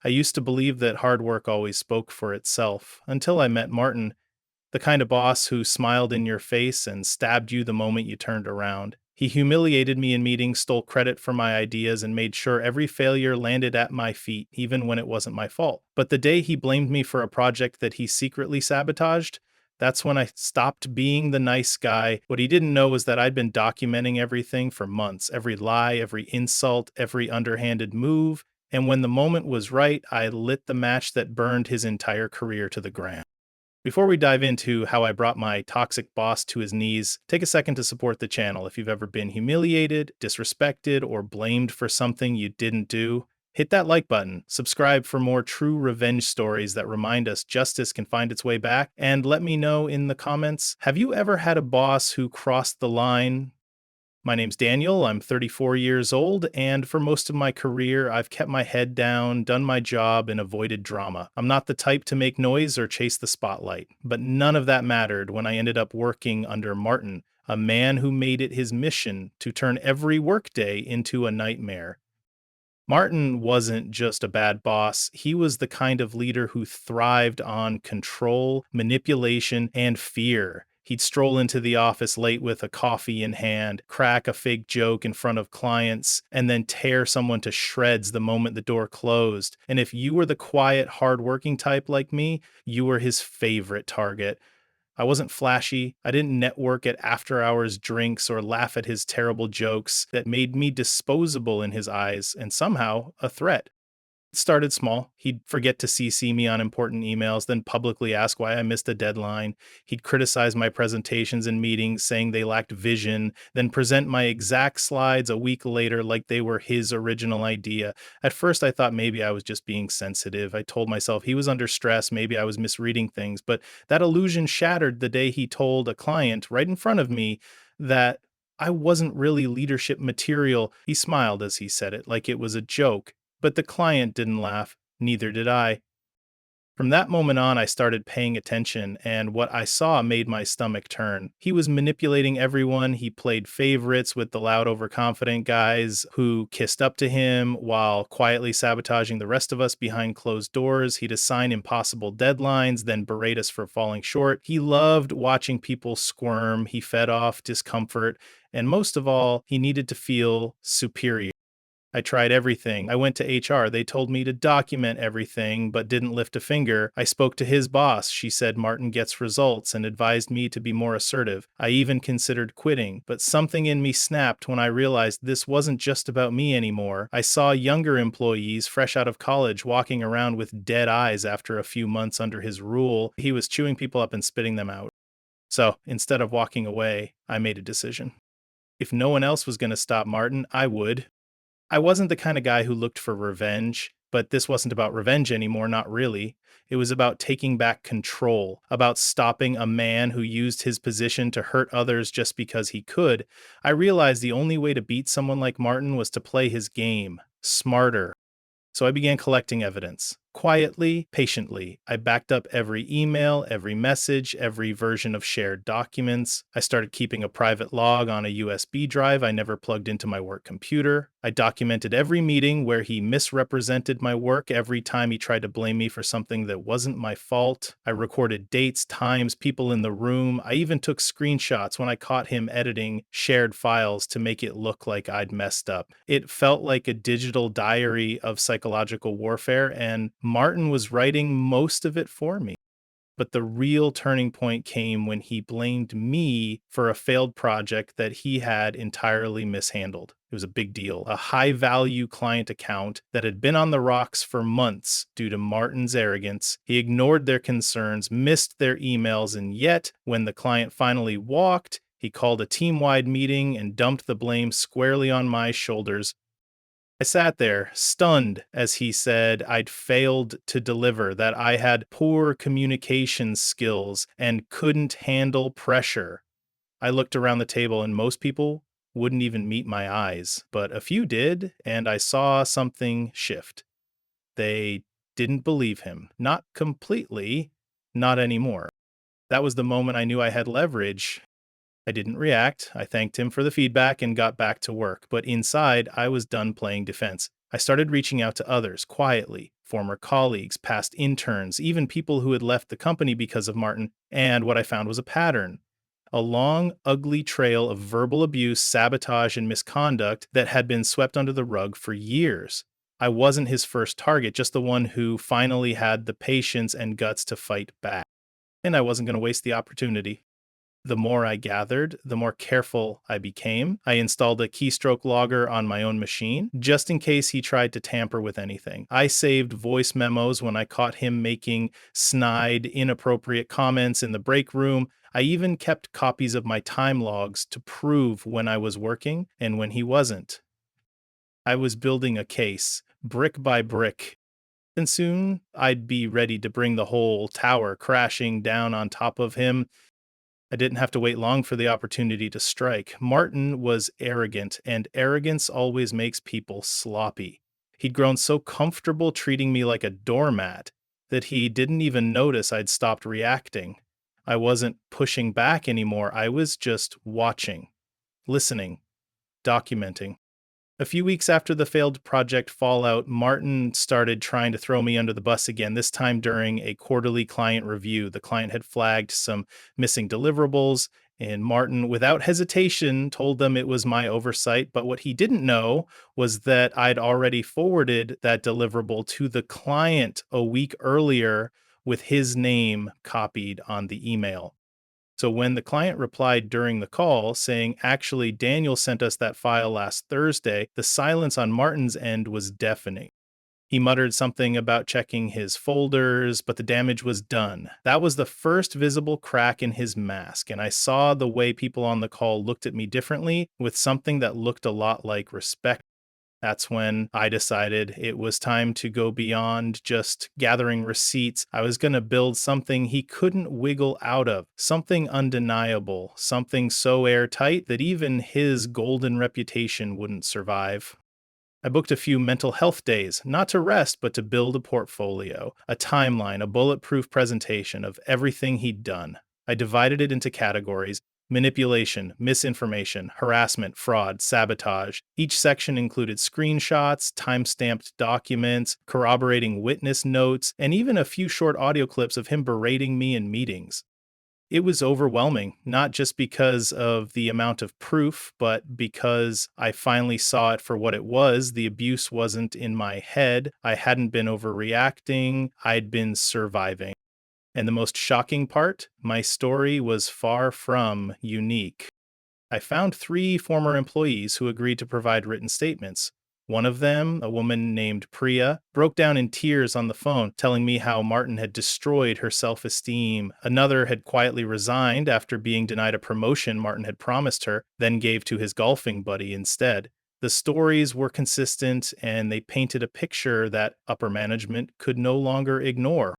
I used to believe that hard work always spoke for itself until I met Martin, the kind of boss who smiled in your face and stabbed you the moment you turned around. He humiliated me in meetings, stole credit for my ideas, and made sure every failure landed at my feet, even when it wasn't my fault. But the day he blamed me for a project that he secretly sabotaged, that's when I stopped being the nice guy. What he didn't know was that I'd been documenting everything for months, every lie, every insult, every underhanded move. And when the moment was right, I lit the match that burned his entire career to the ground. Before we dive into how I brought my toxic boss to his knees, take a second to support the channel. If you've ever been humiliated, disrespected, or blamed for something you didn't do, hit that like button, subscribe for more true revenge stories that remind us justice can find its way back, and let me know in the comments, have you ever had a boss who crossed the line? My name's Daniel. I'm 34 years old, and for most of my career, I've kept my head down, done my job, and avoided drama. I'm not the type to make noise or chase the spotlight, but none of that mattered when I ended up working under Martin, a man who made it his mission to turn every workday into a nightmare. Martin wasn't just a bad boss, he was the kind of leader who thrived on control, manipulation, and fear. He'd stroll into the office late with a coffee in hand, crack a fake joke in front of clients, and then tear someone to shreds the moment the door closed. And if you were the quiet, hardworking type like me, you were his favorite target. I wasn't flashy. I didn't network at after hours drinks or laugh at his terrible jokes that made me disposable in his eyes and somehow a threat. It started small. He'd forget to CC me on important emails, then publicly ask why I missed a deadline. He'd criticize my presentations in meetings, saying they lacked vision, then present my exact slides a week later like they were his original idea. At first, I thought maybe I was just being sensitive. I told myself he was under stress, maybe I was misreading things, but that illusion shattered the day he told a client right in front of me that I wasn't really leadership material. He smiled as he said it, like it was a joke. But the client didn't laugh, neither did I. From that moment on, I started paying attention, and what I saw made my stomach turn. He was manipulating everyone. He played favorites with the loud, overconfident guys who kissed up to him while quietly sabotaging the rest of us behind closed doors. He'd assign impossible deadlines, then berate us for falling short. He loved watching people squirm. He fed off discomfort. And most of all, he needed to feel superior. I tried everything. I went to HR. They told me to document everything, but didn't lift a finger. I spoke to his boss. She said Martin gets results and advised me to be more assertive. I even considered quitting, but something in me snapped when I realized this wasn't just about me anymore. I saw younger employees fresh out of college walking around with dead eyes after a few months under his rule. He was chewing people up and spitting them out. So instead of walking away, I made a decision. If no one else was going to stop Martin, I would. I wasn't the kind of guy who looked for revenge, but this wasn't about revenge anymore, not really. It was about taking back control, about stopping a man who used his position to hurt others just because he could. I realized the only way to beat someone like Martin was to play his game, smarter. So I began collecting evidence. Quietly, patiently, I backed up every email, every message, every version of shared documents. I started keeping a private log on a USB drive I never plugged into my work computer. I documented every meeting where he misrepresented my work every time he tried to blame me for something that wasn't my fault. I recorded dates, times, people in the room. I even took screenshots when I caught him editing shared files to make it look like I'd messed up. It felt like a digital diary of psychological warfare, and Martin was writing most of it for me. But the real turning point came when he blamed me for a failed project that he had entirely mishandled. It was a big deal. A high value client account that had been on the rocks for months due to Martin's arrogance. He ignored their concerns, missed their emails, and yet, when the client finally walked, he called a team-wide meeting and dumped the blame squarely on my shoulders. I sat there, stunned, as he said I'd failed to deliver, that I had poor communication skills and couldn't handle pressure. I looked around the table and most people wouldn't even meet my eyes, but a few did, and I saw something shift. They didn't believe him. Not completely, not anymore. That was the moment I knew I had leverage. I didn't react. I thanked him for the feedback and got back to work. But inside, I was done playing defense. I started reaching out to others quietly, former colleagues, past interns, even people who had left the company because of Martin, and what I found was a pattern. A long, ugly trail of verbal abuse, sabotage, and misconduct that had been swept under the rug for years. I wasn't his first target, just the one who finally had the patience and guts to fight back. And I wasn't going to waste the opportunity. The more I gathered, the more careful I became. I installed a keystroke logger on my own machine, just in case he tried to tamper with anything. I saved voice memos when I caught him making snide, inappropriate comments in the break room. I even kept copies of my time logs to prove when I was working and when he wasn't. I was building a case, brick by brick, and soon I'd be ready to bring the whole tower crashing down on top of him. I didn't have to wait long for the opportunity to strike. Martin was arrogant, and arrogance always makes people sloppy. He'd grown so comfortable treating me like a doormat that he didn't even notice I'd stopped reacting. I wasn't pushing back anymore. I was just watching, listening, documenting. A few weeks after the failed project fallout, Martin started trying to throw me under the bus again, this time during a quarterly client review. The client had flagged some missing deliverables, and Martin, without hesitation, told them it was my oversight. But what he didn't know was that I'd already forwarded that deliverable to the client a week earlier with his name copied on the email. So when the client replied during the call saying, actually, Daniel sent us that file last Thursday, the silence on Martin's end was deafening. He muttered something about checking his folders, but the damage was done. That was the first visible crack in his mask, and I saw the way people on the call looked at me differently, with something that looked a lot like respect. That's when I decided it was time to go beyond just gathering receipts. I was going to build something he couldn't wiggle out of, something undeniable, something so airtight that even his golden reputation wouldn't survive. I booked a few mental health days, not to rest, but to build a portfolio, a timeline, a bulletproof presentation of everything he'd done. I divided it into categories: manipulation, misinformation, harassment, fraud, sabotage. Each section included screenshots, time-stamped documents, corroborating witness notes, and even a few short audio clips of him berating me in meetings. It was overwhelming, not just because of the amount of proof, but because I finally saw it for what it was. The abuse wasn't in my head. I hadn't been overreacting. I'd been surviving. And the most shocking part, my story was far from unique. I found 3 former employees who agreed to provide written statements. One of them, a woman named Priya, broke down in tears on the phone, telling me how Martin had destroyed her self-esteem. Another had quietly resigned after being denied a promotion Martin had promised her, then gave to his golfing buddy instead. The stories were consistent, and they painted a picture that upper management could no longer ignore.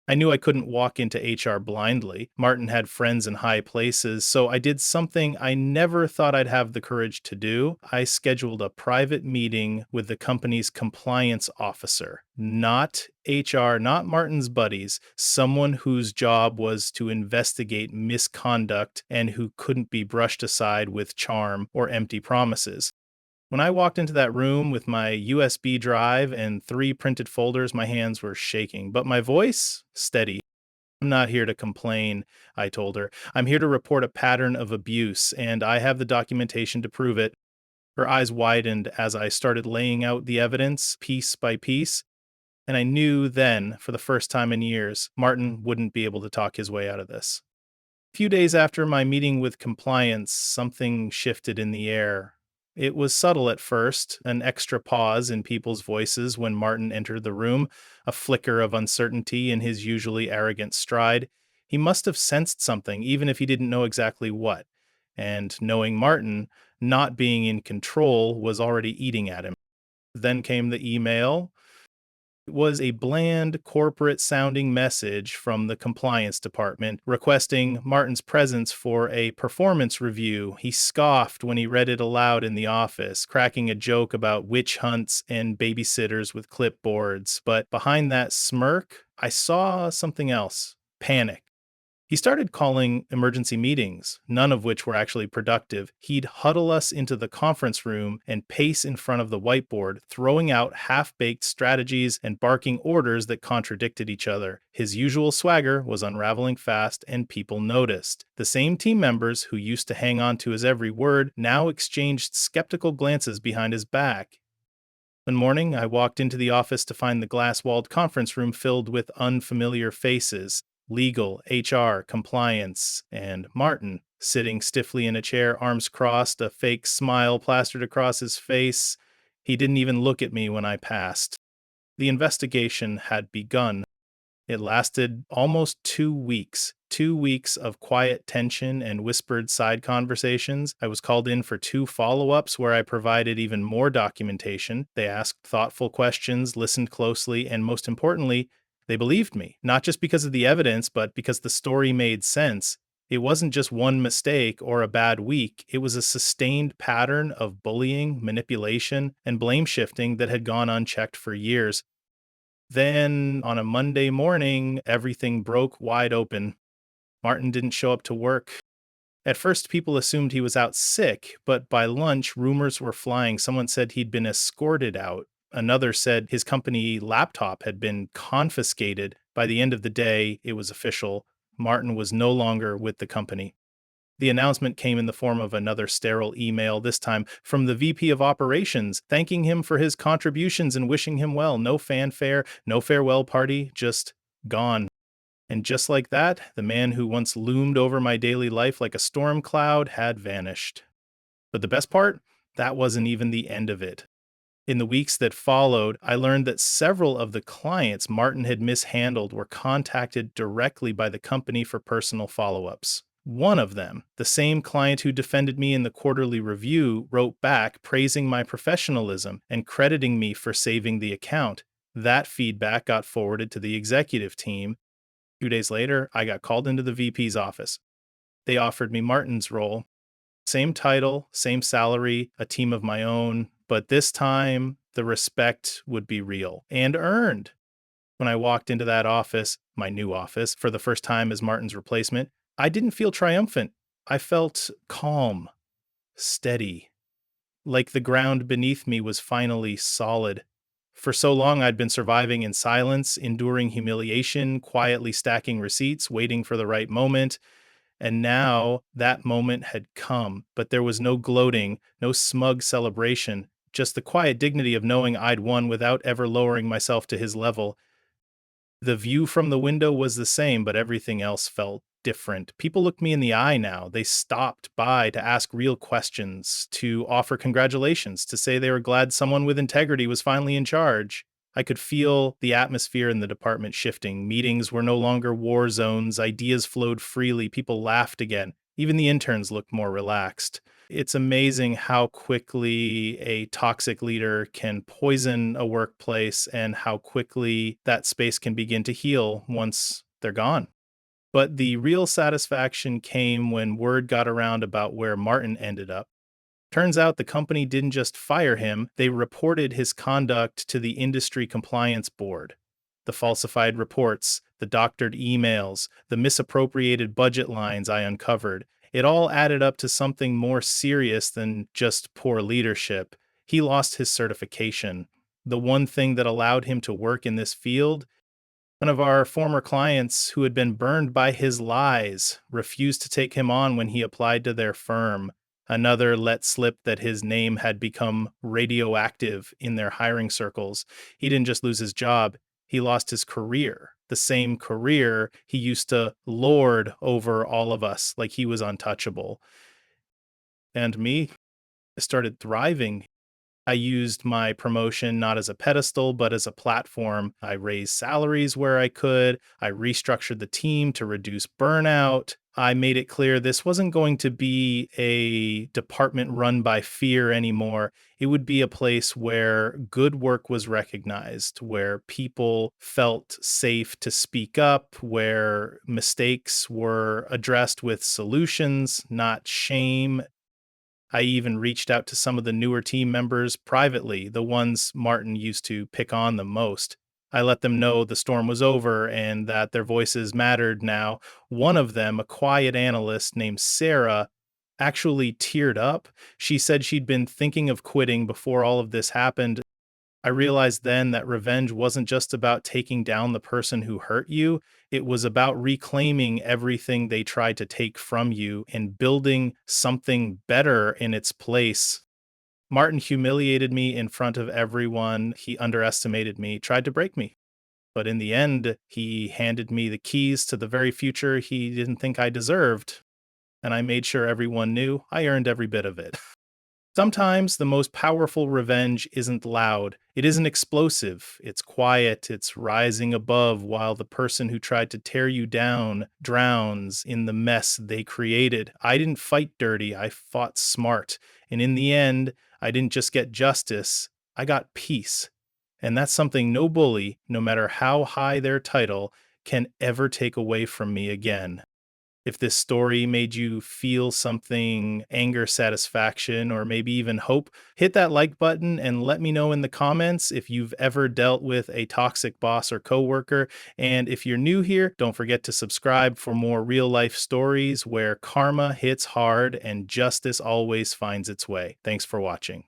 I knew I couldn't walk into HR blindly. Martin had friends in high places, so I did something I never thought I'd have the courage to do. I scheduled a private meeting with the company's compliance officer, not HR, not Martin's buddies, someone whose job was to investigate misconduct and who couldn't be brushed aside with charm or empty promises. When I walked into that room with my USB drive and 3 printed folders, my hands were shaking, but my voice, steady. I'm not here to complain, I told her. I'm here to report a pattern of abuse, and I have the documentation to prove it. Her eyes widened as I started laying out the evidence piece by piece, and I knew then, for the first time in years, Martin wouldn't be able to talk his way out of this. A few days after my meeting with compliance, something shifted in the air. It was subtle at first, an extra pause in people's voices when Martin entered the room, a flicker of uncertainty in his usually arrogant stride. He must have sensed something, even if he didn't know exactly what. And knowing Martin, not being in control was already eating at him. Then came the email. It was a bland, corporate sounding message from the compliance department requesting Martin's presence for a performance review. He scoffed when he read it aloud in the office, cracking a joke about witch hunts and babysitters with clipboards. But behind that smirk, I saw something else: panic. He started calling emergency meetings, none of which were actually productive. He'd huddle us into the conference room and pace in front of the whiteboard, throwing out half baked strategies and barking orders that contradicted each other. His usual swagger was unraveling fast, and people noticed. The same team members who used to hang on to his every word now exchanged skeptical glances behind his back. One morning, I walked into the office to find the glass walled conference room filled with unfamiliar faces: legal, HR, compliance, and Martin, sitting stiffly in a chair, arms crossed, a fake smile plastered across his face. He didn't even look at me when I passed. The investigation had begun. It lasted almost 2 weeks. 2 weeks of quiet tension and whispered side conversations. I was called in for two follow ups where I provided even more documentation. They asked thoughtful questions, listened closely, and most importantly, they believed me, not just because of the evidence, but because the story made sense. It wasn't just one mistake or a bad week. It was a sustained pattern of bullying, manipulation, and blame shifting that had gone unchecked for years. Then, on a Monday morning, everything broke wide open. Martin didn't show up to work. At first, people assumed he was out sick, but by lunch, rumors were flying. Someone said he'd been escorted out. Another said his company laptop had been confiscated. By the end of the day, it was official. Martin was no longer with the company. The announcement came in the form of another sterile email, this time from the VP of Operations, thanking him for his contributions and wishing him well. No fanfare, no farewell party, just gone. And just like that, the man who once loomed over my daily life like a storm cloud had vanished. But the best part? That wasn't even the end of it. In the weeks that followed, I learned that several of the clients Martin had mishandled were contacted directly by the company for personal follow ups. One of them, the same client who defended me in the quarterly review, wrote back praising my professionalism and crediting me for saving the account. That feedback got forwarded to the executive team. 2 days later, I got called into the VP's office. They offered me Martin's role. Same title, same salary, a team of my own, but this time the respect would be real and earned. When I walked into that office, my new office, for the first time as Martin's replacement, I didn't feel triumphant. I felt calm, steady, like the ground beneath me was finally solid. For so long, I'd been surviving in silence, enduring humiliation, quietly stacking receipts, waiting for the right moment. And now that moment had come, but there was no gloating, no smug celebration, just the quiet dignity of knowing I'd won without ever lowering myself to his level. The view from the window was the same, but everything else felt different. People looked me in the eye now. They stopped by to ask real questions, to offer congratulations, to say they were glad someone with integrity was finally in charge. I could feel the atmosphere in the department shifting. Meetings were no longer war zones. Ideas flowed freely. People laughed again. Even the interns looked more relaxed. It's amazing how quickly a toxic leader can poison a workplace and how quickly that space can begin to heal once they're gone. But the real satisfaction came when word got around about where Martin ended up. Turns out the company didn't just fire him, they reported his conduct to the Industry Compliance Board. The falsified reports, the doctored emails, the misappropriated budget lines I uncovered, it all added up to something more serious than just poor leadership. He lost his certification. The one thing that allowed him to work in this field. One of our former clients who had been burned by his lies refused to take him on when he applied to their firm. Another let slip that his name had become radioactive in their hiring circles. He didn't just lose his job, he lost his career. The same career he used to lord over all of us like he was untouchable. And me, I started thriving. I used my promotion not as a pedestal, but as a platform. I raised salaries where I could. I restructured the team to reduce burnout. I made it clear this wasn't going to be a department run by fear anymore. It would be a place where good work was recognized, where people felt safe to speak up, where mistakes were addressed with solutions, not shame. I even reached out to some of the newer team members privately, the ones Martin used to pick on the most. I let them know the storm was over and that their voices mattered now. One of them, a quiet analyst named Sarah, actually teared up. She said she'd been thinking of quitting before all of this happened. I realized then that revenge wasn't just about taking down the person who hurt you, it was about reclaiming everything they tried to take from you and building something better in its place. Martin humiliated me in front of everyone. He underestimated me, tried to break me. But in the end, he handed me the keys to the very future he didn't think I deserved. And I made sure everyone knew I earned every bit of it. Sometimes the most powerful revenge isn't loud. It isn't explosive. It's quiet. It's rising above while the person who tried to tear you down drowns in the mess they created. I didn't fight dirty. I fought smart. And in the end, I didn't just get justice. I got peace. And that's something no bully, no matter how high their title, can ever take away from me again. If this story made you feel something, anger, satisfaction, or maybe even hope, hit that like button and let me know in the comments if you've ever dealt with a toxic boss or coworker. And if you're new here, don't forget to subscribe for more real life stories where karma hits hard and justice always finds its way. Thanks for watching.